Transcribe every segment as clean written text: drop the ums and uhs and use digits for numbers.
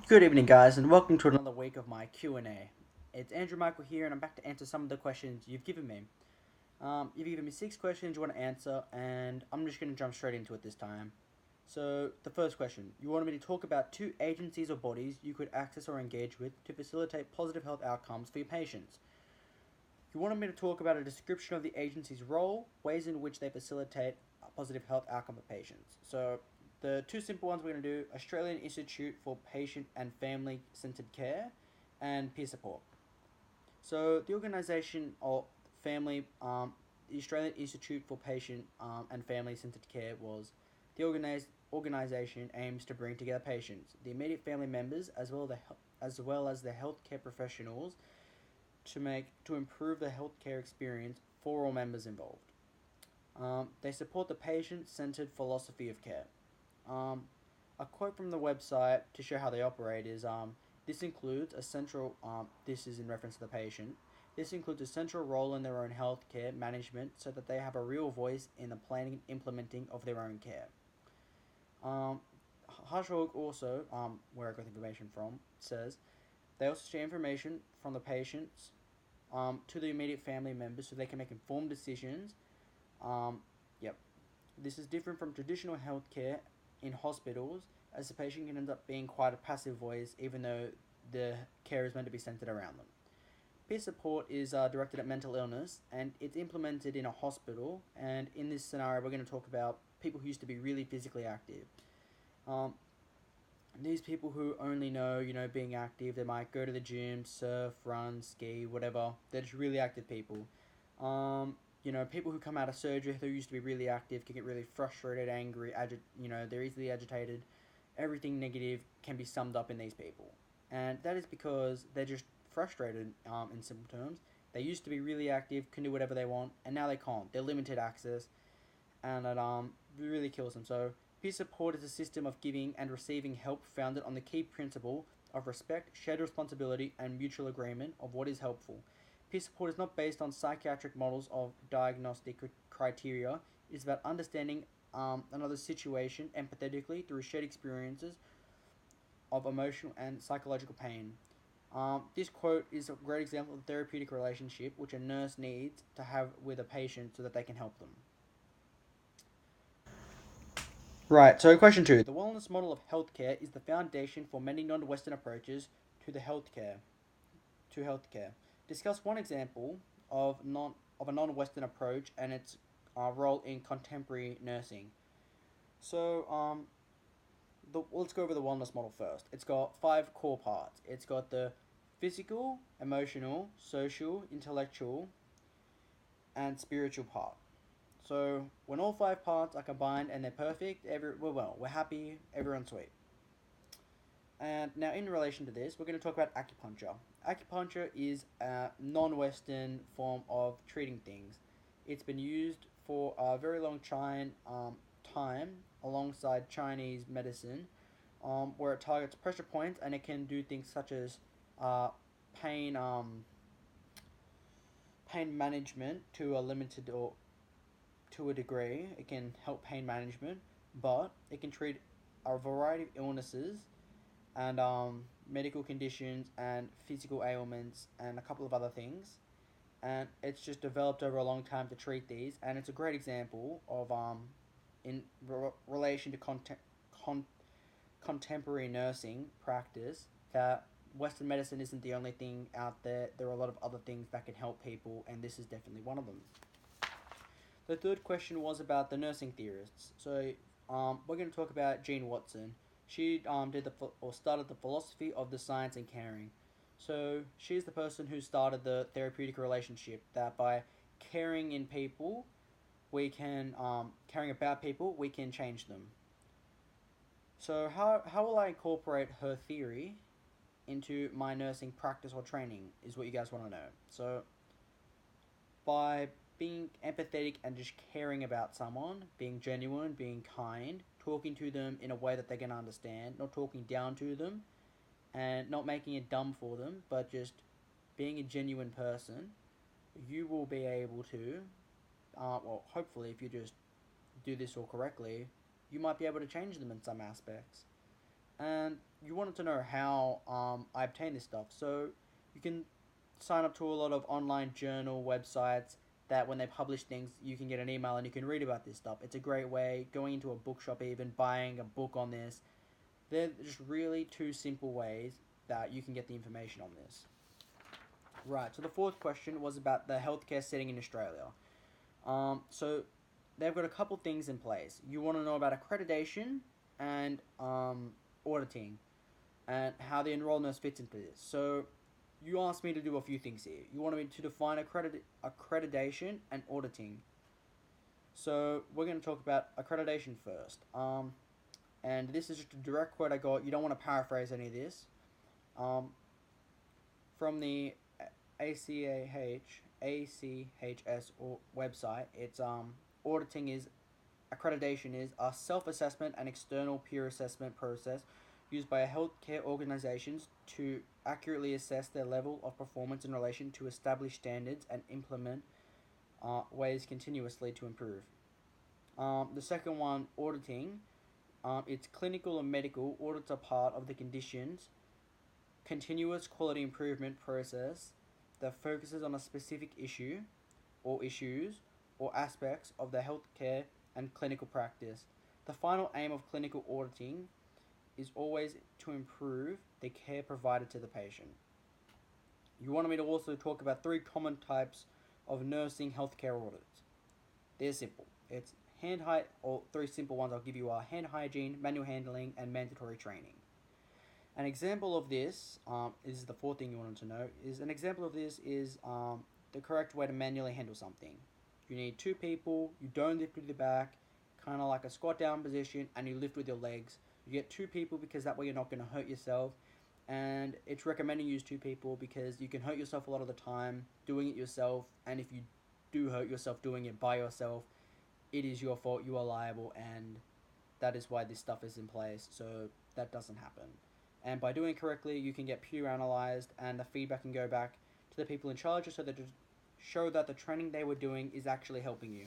Good evening, guys, and welcome to another week of my Q&A. It's Andrew Michael here, and I'm back to answer some of the questions you've given me. You've given me 6 questions you want to answer, and I'm just going to jump straight into it this time. So, the first question, you wanted me to talk about 2 agencies or bodies you could access or engage with to facilitate positive health outcomes for your patients. You wanted me to talk about a description of the agency's role, ways in which they facilitate a positive health outcome for patients. So, the 2 simple ones we're going to do: Australian Institute for Patient and Family Centered Care and peer support. So, the organisation of family, the Australian Institute for Patient and Family Centered Care was the organisation aims to bring together patients, the immediate family members, as well as the healthcare professionals to improve the healthcare experience for all members involved. They support the patient-centered philosophy of care. Um, a quote from the website to show how they operate is this includes a central this is in reference to the patient. This includes a central role in their own healthcare management so that they have a real voice in the planning and implementing of their own care. Um, Harshog also, where I got the information from, says they also share information from the patients to the immediate family members so they can make informed decisions. Um, yep, this is different from traditional healthcare in hospitals, as the patient can end up being quite a passive voice, even though the care is meant to be centered around them. Peer support is directed at mental illness, and it's implemented in a hospital. And in this scenario, we're going to talk about people who used to be really physically active. Um, these people who only know, being active, they might go to the gym, surf, run, ski, whatever. They're just really active people. People who come out of surgery who used to be really active can get really frustrated, angry, they're easily agitated. Everything negative can be summed up in these people. And that is because they're just frustrated, in simple terms. They used to be really active, can do whatever they want, and now they can't. They're limited access, and it really kills them. So peer support is a system of giving and receiving help founded on the key principle of respect, shared responsibility, and mutual agreement of what is helpful. Peer support is not based on psychiatric models of diagnostic criteria. It is about understanding another's situation empathetically through shared experiences of emotional and psychological pain. This quote is a great example of the therapeutic relationship which a nurse needs to have with a patient so that they can help them. Right, so question 2. The wellness model of healthcare is the foundation for many non-Western approaches to the healthcare to healthcare. Discuss one example of a non-Western approach and its role in contemporary nursing. So, let's go over the wellness model first. It's got 5 core parts. It's got the physical, emotional, social, intellectual, and spiritual part. So when all 5 parts are combined and they're perfect, we're happy, everyone's sweet. And now, in relation to this, we're going to talk about acupuncture. Acupuncture is a non-Western form of treating things. It's been used for a very long time alongside Chinese medicine, where it targets pressure points and it can do things such as uh, pain pain management to a limited or to a degree. It can help pain management, but it can treat a variety of illnesses and medical conditions and physical ailments and a couple of other things. And it's just developed over a long time to treat these, and it's a great example of in relation to con- contemporary nursing practice that Western medicine isn't the only thing out there. There are a lot of other things that can help people, and this is definitely one of them. The third question was about the nursing theorists. So we're going to talk about Jean Watson. She started the philosophy of the science and caring. So she's the person who started the therapeutic relationship that by caring in people, we can caring about people, we can change them. So how will I incorporate her theory into my nursing practice or training is what you guys want to know. So by being empathetic and just caring about someone, being genuine, being kind, talking to them in a way that they can understand, not talking down to them, and not making it dumb for them, but just being a genuine person, you will be able to, hopefully, if you just do this all correctly, you might be able to change them in some aspects. And you wanted to know how I obtain this stuff. So you can sign up to a lot of online journal websites that when they publish things, you can get an email and you can read about this stuff. It's a great way, going into a bookshop even, buying a book on this. They're just really two simple ways that you can get the information on this. Right, so the fourth question was about the healthcare setting in Australia. So they've got a couple things in place. You want to know about accreditation and auditing and how the enrolled nurse fits into this. So you asked me to do a few things here. You wanted me to define accreditation and auditing. So we're going to talk about accreditation first. And this is just a direct quote I got. You don't want to paraphrase any of this. From the ACHS website, it's auditing is accreditation is a self-assessment and external peer assessment process used by healthcare organizations to accurately assess their level of performance in relation to established standards and implement ways continuously to improve. The second one, auditing, it's clinical and medical audits are part of the conditions continuous quality improvement process that focuses on a specific issue or issues or aspects of the healthcare and clinical practice. The final aim of clinical auditing is always to improve the care provided to the patient. You wanted me to also talk about 3 common types of nursing healthcare audits. They're simple. It's or 3 simple ones I'll give you are hand hygiene, manual handling, and mandatory training. An example of this is the 4th thing you wanted to know. An example of this is the correct way to manually handle something. You need 2 people. You don't lift with your back, kind of like a squat down position, and you lift with your legs. You get 2 people because that way you're not going to hurt yourself. And it's recommending you use 2 people because you can hurt yourself a lot of the time doing it yourself. And if you do hurt yourself doing it by yourself, it is your fault. You are liable, and that is why this stuff is in place. So that doesn't happen. And by doing it correctly, you can get peer analyzed, and the feedback can go back to the people in charge so that show that the training they were doing is actually helping you.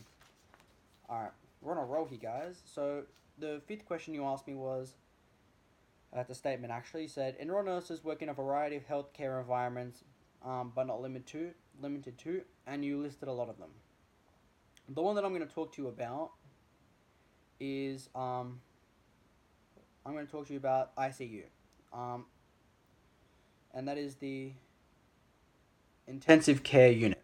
Alright, we're on a roll here, guys. So the 5th question you asked me was, the statement actually said, enrolled nurses work in a variety of healthcare environments, but not limited to, and you listed a lot of them. The one that I'm going to talk to you about is, I'm going to talk to you about ICU. And that is the intensive care unit.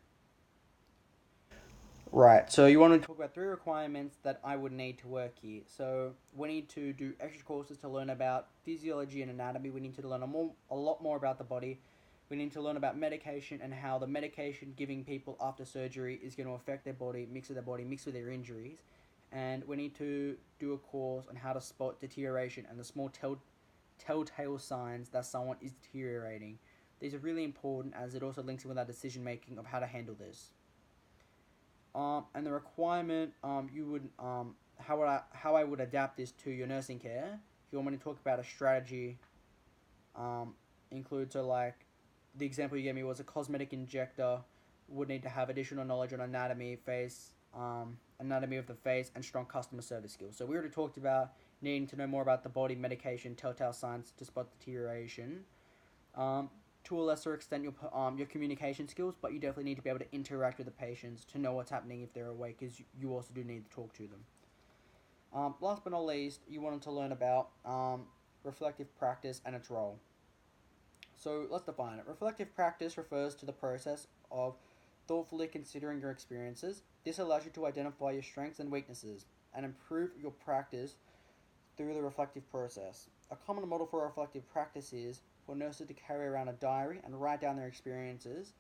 Right, so you want to talk about 3 requirements that I would need to work here. So we need to do extra courses to learn about physiology and anatomy. We need to learn a lot more about the body. We need to learn about medication and how the medication giving people after surgery is going to affect their body, mix with their injuries. And we need to do a course on how to spot deterioration and the small telltale signs that someone is deteriorating. These are really important as it also links in with our decision making of how to handle this. And the requirement, how I would adapt this to your nursing care. If you want me to talk about a strategy, includes like the example you gave me was a cosmetic injector would need to have additional knowledge on anatomy of the face, and strong customer service skills. So we already talked about needing to know more about the body, medication, telltale signs to spot deterioration. To a lesser extent, your communication skills, but you definitely need to be able to interact with the patients to know what's happening if they're awake, because you also do need to talk to them. Last but not least, you wanted to learn about reflective practice and its role. So let's define it. Reflective practice refers to the process of thoughtfully considering your experiences. This allows you to identify your strengths and weaknesses and improve your practice through the reflective process. A common model for reflective practice is for nurses to carry around a diary and write down their experiences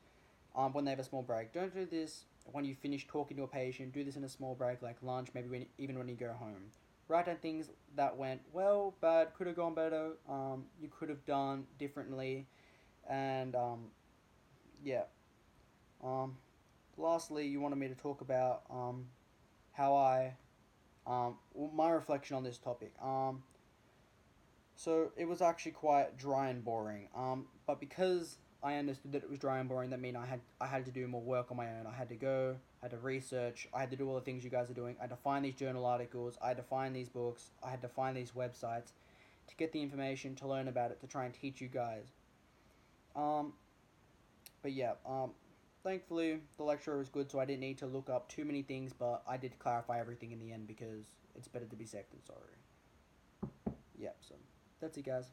when they have a small break. Don't do this when you finish talking to a patient. Do this in a small break like lunch, maybe even when you go home. Write down things that went well, bad, could have gone better, you could have done differently, and lastly, you wanted me to talk about how my reflection on this topic. So it was actually quite dry and boring. But because I understood that it was dry and boring, that meant I had to do more work on my own. I had to research, I had to do all the things you guys are doing. I had to find these journal articles, I had to find these books, I had to find these websites, to get the information, to learn about it, to try and teach you guys. But yeah, thankfully the lecturer was good, so I didn't need to look up too many things, but I did clarify everything in the end because it's better to be safe than sorry. Yep, so that's it, guys.